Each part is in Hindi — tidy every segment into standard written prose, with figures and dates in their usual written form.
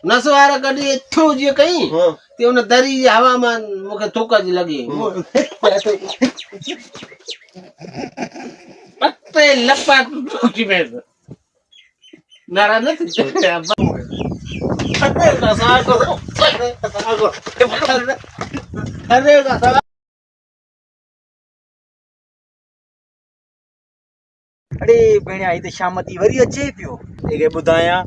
नसवार कढी एथो जे कई ते उन दरी जी हवा में मुखे थूक जी लगी पत्ते लपा टूटी में नारा न थी अरे कसा को अरे कसा अरे भेणिया हिते शामती वरी अचे पियो के ॿुधायां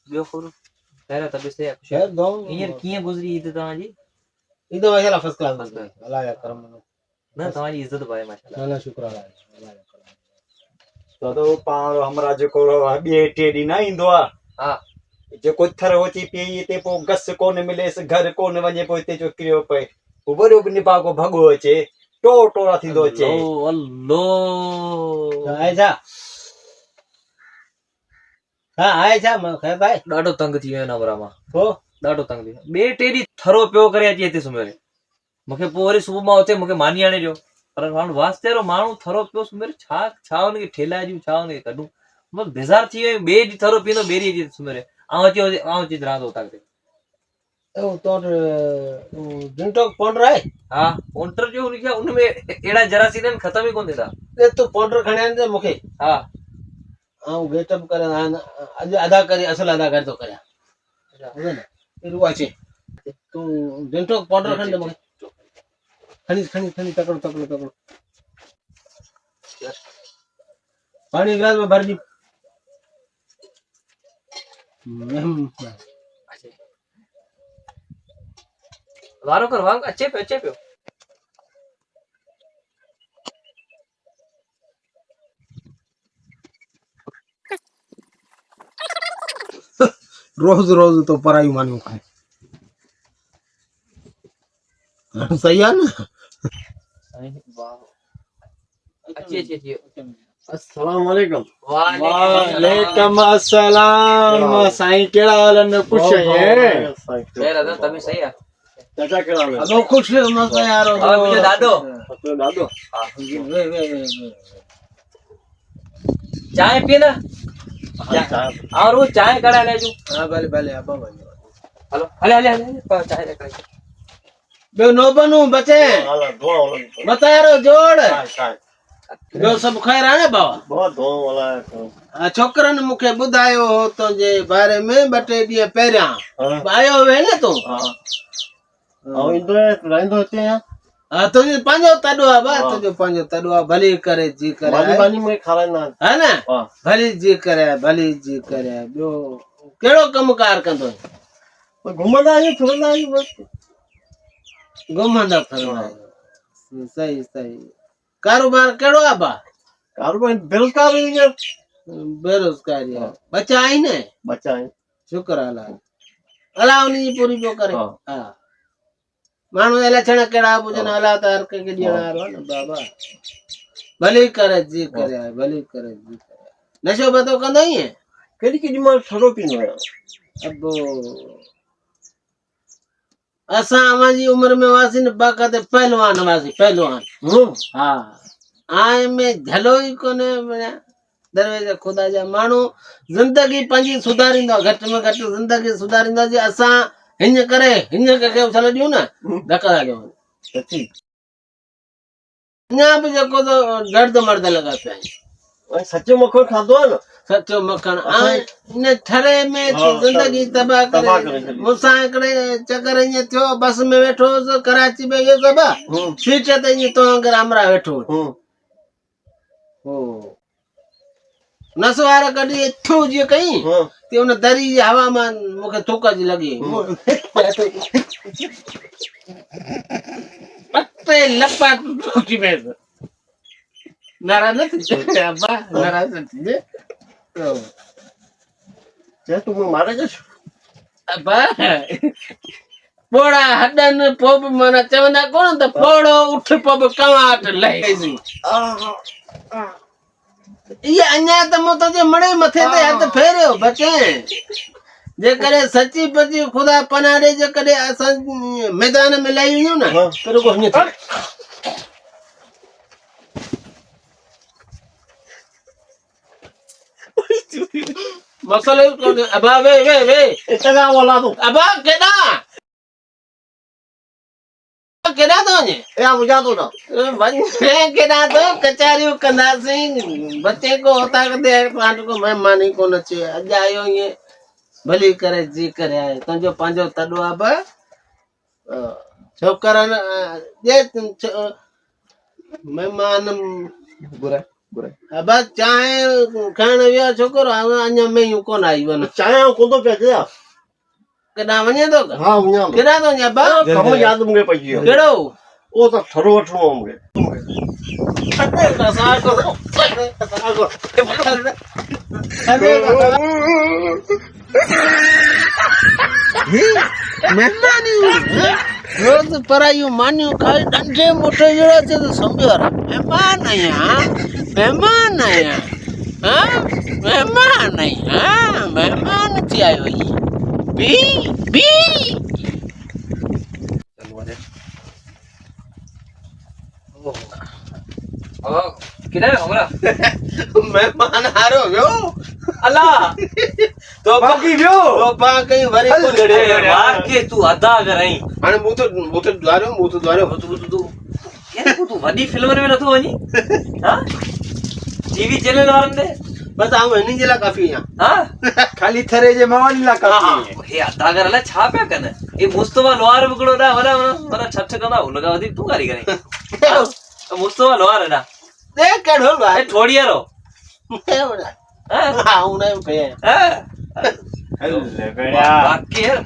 ॿियो फुर पहिरियों तबियत से शायद दो हींअर कीअं गुज़री ईद तव्हांजी ई तो माशाल्लाह फर्स्ट क्लास अल्लाह या करम न तव्हांजी इज़त पाए माशाल्लाह अल्लाह शुक्र अल्लाह या करम तो पाण हमरा जेको ॿिए टे ॾींहं न ईंदो आहे हा जेको थर अची पई हिते पोइ गस कोन मिलेसि घर कोन वञे पोइ हिते जो किरियो पए पोइ वरी बि निभागो भॻो अचे टोरा थींदो अचे अल्लो आए जा हां आए जा मैं खैर भाई ॾाढो तंग थी वियो नवरा मां हो ॾाढो तंग थी वियो ॿिए टे ॾींहं थरो पियो करे अची हिते सुम्हियो मूंखे पोइ वरी सुबुह मां उथे मूंखे मानी आणे ॾियो पर माण्हू वास्ते वारो माण्हू थरो पियो सुम्हियो छा छा हुनखे ठेलाए ॾियूं छा हुनखे कढूं मां बेज़ार थी वियो ॿिए ॾींहुं थरो पींदो ॿिए ॾींहुं अची सुम्हियो आउं अची रहंदो हुतां ते ओ तोर जिंटो पाउडर है हा काउंटर जो हुनखे उनमें अहिड़ा जरासीन आहिनि ख़तम ई कोन थींदा ए तू पाउडर खणे आने दे मूंखे हा आउं गेटअप करे अॼु अदा करे असल अदा करे तो करियां हो ना फिर वो अचे तू जिंटो पाउडर खणे दे मूंखे खणी तकड़ो पानी गिलास में भर दी वारो कर वांग अचे पियो रोज रोज तो पराई मानियो खाए सही है ना वाह अचे अस्सलाम वालेकुम वालेकुम अस्सलाम साईं केड़ा हाल न खुश है दादा तभी सही है चाचा केड़ा हाल अब खुश मत यार और मुझे दादो तो दादो वे चाय पीना और वो चाय कड़ा ले जो हां भले अब भले हेलो हले चाय लेकर बे नो बनू बचे हाला दो बता यार जोड़ चाय ॿियो सभु ख़ैर आहे न बाबा बहुत दो वाला छोकरनि मूंखे ॿुधायो हो तुंहिंजे बारे में ॿ टे ॾींहं पहिरियां आयो हुए न तूं हां इंदो रहंदो हिते हा तुंहिंजो पंहिंजो तॾो आहे बा तुंहिंजो पंहिंजो तॾो आहे भली करे जी करे मानी में खाराईंदा है न भली जी करे ॿियो कहिड़ो कमुकार कंदो घुमंदा आहियूं फिरंदा आहियूं बस घुमंदा फिरंदा आहियो सही कारोबार कहिड़ो आहे बा कारोबार बेरोज़गारी आहे बचा आहिनि बच्चा आहिनि शुक्र अलाह उन जी पूरी पियो करे हा माण्हू लक्षण कहिड़ा हुजनि अलाह त हर कंहिंखे ॾियण वारो आहे न बाबा भली करे जी करे नशो बतो कंदो ई केॾी महिल थोरो पींदो आहियां अबो असां अवांजी उम्र में हुआसीं न बाक़ाइदे पहलवान हा आए में झलो ई कोन्हे दरवेज खुदा जा माण्हू ज़िंदगी पंहिंजी सुधारींदा घटि में घटि ज़िंदगी सुधारींदा जे असां हिन करे हिन खे छॾे ॾियूं न धका ॾियूं सची अञा बि जेको दर्द मर्द लॻा पिया आहिनि सचो मखण खाधो आहे न सचो मखण इन ठरे में ज़िंदगी तबाह करे मूंसां हिकिड़े चकर ईअं थियो बस में वेठो हुउसि कराची में इहो सभु सीट ते ईअं तो वांगुरु अमरा वेठो हो नस वार कढी एथो जीअं कई ते उन दरी जी हवा में मूंखे थूक जी लॻी पत्ते लपा टूटी में नाराज़ न थी अब्बा नाराज़ न थी तूं मारे छो अब्बा पोड़ा हॾनि पोइ बि माना चवंदा कोन त पोड़ो उठ पोइ बि कवाट लहे इहे अञा त मूं तुंहिंजे मणे मथे ते हथ फेरियो बचे जेकॾहिं सची पची ख़ुदा पनाह ॾे जेकॾहिं असां मैदान में लही वञूं न त रुगो हीअं थी मसलो ही कोन्हे अबा वे इतना बोला तू अबा केॾा थो वञे या मुझा तो ना वञे केॾा थो कचहरियूं कंदासीं बचे को होता कंदे पाण को महिमान ई कोन अचे अॼु आयो ईअं भली करे जी करे आयो तुंहिंजो पंहिंजो तॾो आहे बि छोकरनि महिमान बुरा बुरा अबा चांहि खाइण वियो छोकिरो अञा मेयूं कोन आई वञ चाहे को तो पैसे आ केॾां वञे थो हां मुझा केॾां थो वञे अबा कम याद मुझे पई हो कहिड़ो ओ तो थरो वठणो मुझे रोज परायूं मानियूं खाई डंडे मोटे जहिड़ा थिए त संभियो महिमान आहियां महिमान आहियां महिमान थी आयो ईअं बी किधर है हमरा महिमान हारो वियो अल्लाह तो बाकी वियो तो पा कई वरी को अरे यार के तू अदा करई हाणे मूं त द्वारियो तू यार तू वडी फिल्म में नथो वनी हां टीवी चैनल वारन दे बस आऊं हिन जे लाइ काफ़ी आहियां हां खाली थरे जे मावनी ला का हे अदा कर ला छा पे कने ए मुस्तफा लोहार बगड़ो ना वरा छठ कंदा हुन का वधी तू कारी करे मुस्तफा लोहार ना देख कढो ए थोड़ी यारो हां उन पे हां हल बेड़ा बाकी यार